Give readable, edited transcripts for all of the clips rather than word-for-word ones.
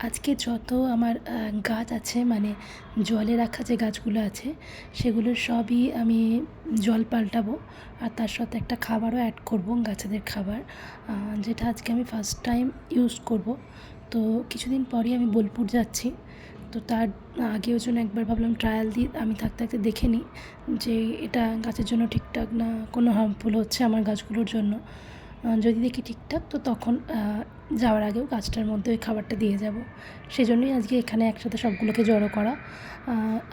আজকে যত আমার গাছ আছে মানে জলে রাখা যে গাছগুলো আছে সেগুলোর সবই আমি জল পাল্টাবো আর তার সাথে একটা খাবারও অ্যাড করব, গাছেদের খাবার, যেটা আজকে আমি ফার্স্ট টাইম ইউজ করব। তো কিছুদিন পরই আমি বোলপুর যাচ্ছি, তো তার আগেও জন্য একবার ভাবলাম ট্রায়াল দিই, আমি থাকতে থাকতে দেখে নিই যে এটা গাছের জন্য ঠিকঠাক না কোনো হার্মফুল হচ্ছে আমার গাছগুলোর জন্য। যদি দেখি ঠিকঠাক তো তখন যাওয়ার আগেও গাছটার মধ্যে ওই খাবারটা দিয়ে যাব। সেজন্যই আজকে এখানে একসাথে সবগুলোকে জড়ো করা।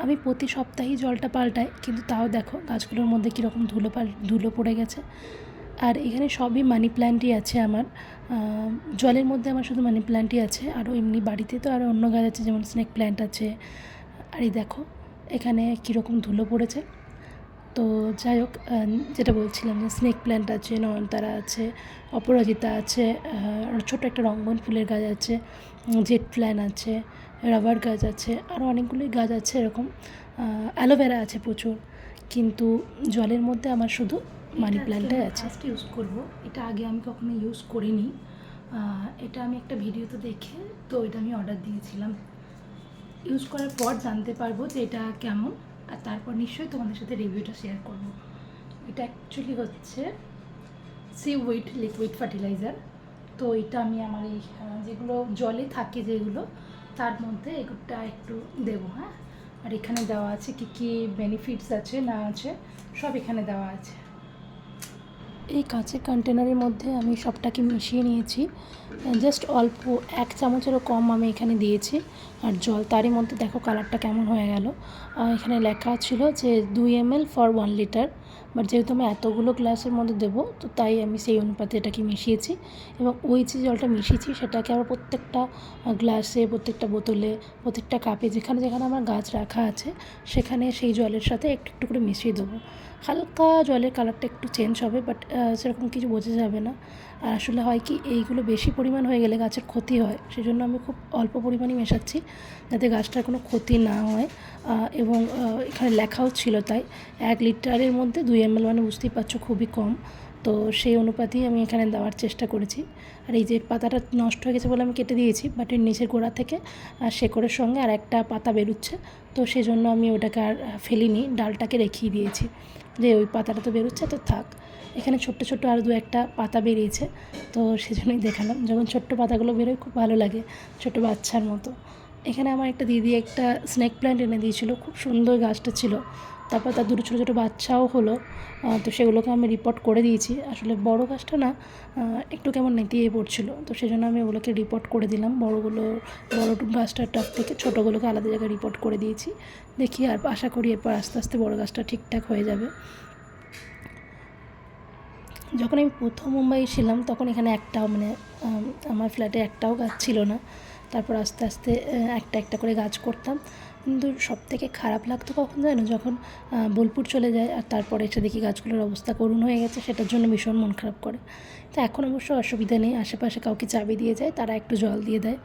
আমি প্রতি সপ্তাহেই জলটা পাল্টাই, কিন্তু তাও দেখো গাছগুলোর মধ্যে কীরকম ধুলো পড়ে গেছে। আর এখানে সবই মানি প্ল্যান্টই আছে আমার। জলের মধ্যে আমার শুধু মানি প্ল্যান্টই আছে, আরও এমনি বাড়িতে তো আরও অন্য গাছ আছে, যেমন স্নেক প্ল্যান্ট আছে। আর এই দেখো এখানে কীরকম ধুলো পড়েছে। তো যাই হোক, যেটা বলছিলাম যে স্নেক প্ল্যান্ট আছে, নয়নতারা আছে, অপরাজিতা আছে, আর ছোটো একটা রঙ্গন ফুলের গাছ আছে, জেট প্ল্যান্ট আছে, রাবার গাছ আছে, আরও অনেকগুলোই গাছ আছে এরকম। অ্যালোভেরা আছে প্রচুর, কিন্তু জলের মধ্যে আমার শুধু মানি প্ল্যান্টটাই আছে। ফার্স্ট ইউজ করব, এটা আগে আমি কখনো ইউজ করিনি। এটা আমি একটা ভিডিওতে দেখে তো এটা আমি অর্ডার দিয়েছিলাম। ইউজ করার পর জানতে পারবো যে এটা কেমন, আর তারপর নিশ্চয়ই তোমাদের সাথে রিভিউটা শেয়ার করব। এটা অ্যাকচুয়ালি হচ্ছে সিউইড লিকুইড ফার্টিলাইজার। তো এটা আমি আমার এই যেগুলো জলে থাকে যেগুলো, তার মধ্যে এগুলোটা একটু দেবো। হ্যাঁ, আর এখানে দেওয়া আছে কী কী বেনিফিটস আছে না আছে সব এখানে দেওয়া আছে। এই কাঁচের কন্টেনারের মধ্যে আমি সবটাকে মিশিয়ে নিয়েছি, জাস্ট অল্প 1 চামচেরও কম আমি এখানে দিয়েছি। আর জল তারই মধ্যে দেখো কালারটা কেমন হয়ে গেল। এখানে লেখা ছিল যে 2 ml ফর 1 লিটার, বাট যেহেতু আমি এতগুলো গ্লাসের মধ্যে দেবো তো তাই আমি সেই অনুপাতে এটাকে মিশিয়েছি। এবং ওই যে জলটা মিশিয়েছি সেটাকে আবার প্রত্যেকটা গ্লাসে, প্রত্যেকটা বোতলে, প্রত্যেকটা কাপে যেখানে যেখানে আমার গাছ রাখা আছে সেখানে সেই জলের সাথে একটু একটু করে মিশিয়ে দেবো। হালকা জলের কালারটা একটু চেঞ্জ হবে, বাট সেরকম কিছু বোঝা যাবে না। আর আসলে হয় কি, এইগুলো বেশি পরিমাণ হয়ে গেলে গাছের ক্ষতি হয়, সেজন্য আমি খুব অল্প পরিমাণই মেশাচ্ছি যাতে গাছটার কোনো ক্ষতি না হয়। এবং এখানে লেখাও ছিল তাই 1 লিটারের মধ্যে 2 ml, মানে বুঝতেই পারছো খুবই কম। তো সেই অনুপাতেই আমি এখানে দেওয়ার চেষ্টা করেছি। আর এই যে পাতাটা নষ্ট হয়ে গেছে বলে আমি কেটে দিয়েছি, বাট এর নিচের গোড়া থেকে শেকড়ের সঙ্গে আর একটা পাতা বেরোচ্ছে, তো সেজন্য আমি ওটাকে আর ফেলিনি, ডালটাকে রেখেই দিয়েছি যে ওই পাতাটা তো বেরোচ্ছে তো থাক। এখানে ছোট্ট ছোট্ট আরও 2-1টা পাতা বেরিয়েছে, তো সেজন্যই দেখালাম। যখন ছোট্ট পাতাগুলো বেরোয় খুব ভালো লাগে, ছোটো বাচ্চার মতো। এখানে আমার একটা দিদি একটা স্নেক প্ল্যান্ট এনে দিয়েছিল, খুব সুন্দর গাছটা ছিল। তারপর তার দুটো ছোটো ছোটো বাচ্চাও হলো, তো সেগুলোকে আমি রিপোর্ট করে দিয়েছি। আসলে বড় গাছটা না একটু কেমন নেতিয়ে পড়ছিলো, তো সেজন্য আমি ওগুলোকে রিপোর্ট করে দিলাম। বড় গাছটার টপ থেকে ছোটোগুলোকে আলাদা জায়গায় রিপোর্ট করে দিয়েছি। দেখি, আর আশা করি এরপর আস্তে আস্তে বড় গাছটা ঠিকঠাক হয়ে যাবে। যখন আমি প্রথম মুম্বাই ছিলাম তখন এখানে একটাও মানে আমার ফ্ল্যাটে একটাও গাছ ছিল না। তারপর আস্তে আস্তে একটা একটা করে গাছ করতাম। কিন্তু সবথেকে খারাপ লাগতো কখন জানো, যখন বোলপুর চলে যায় আর তারপরে এসে দেখি গাছগুলোর অবস্থা করুণ হয়ে গেছে, সেটার জন্য ভীষণ মন খারাপ করে। তো এখন অবশ্য অসুবিধা নেই, আশেপাশে কাউকে চাবি দিয়ে যায়, তারা একটু জল দিয়ে দেয়।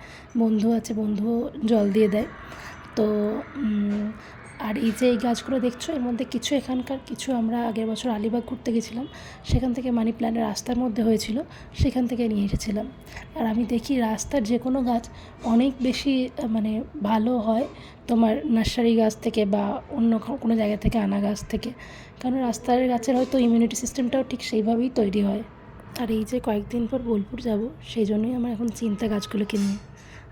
বন্ধু আছে, বন্ধুও জল দিয়ে দেয়। তো আর এই যে এই গাছগুলো দেখছো, এর মধ্যে কিছু এখানকার, কিছু আমরা আগের বছর আলিবাগ ঘুরতে গেছিলাম, সেখান থেকে মানি প্ল্যান্টের রাস্তার মধ্যে হয়েছিল, সেখান থেকে নিয়ে এসেছিলাম। আর আমি দেখি রাস্তার যে কোনো গাছ অনেক বেশি মানে ভালো হয় তোমার নার্সারি গাছ থেকে বা অন্য কোনো জায়গা থেকে আনা গাছ থেকে, কারণ রাস্তার গাছের হয়তো ইমিউনিটি সিস্টেমটাও ঠিক সেইভাবেই তৈরি হয়। আর এই যে কয়েকদিন পর বোলপুর যাব, সেই জন্যই আমার এখন চিন্তা গাছগুলোকে নিয়ে।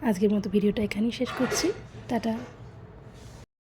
আজকের মতো ভিডিওটা এখানেই শেষ করছি, টাটা।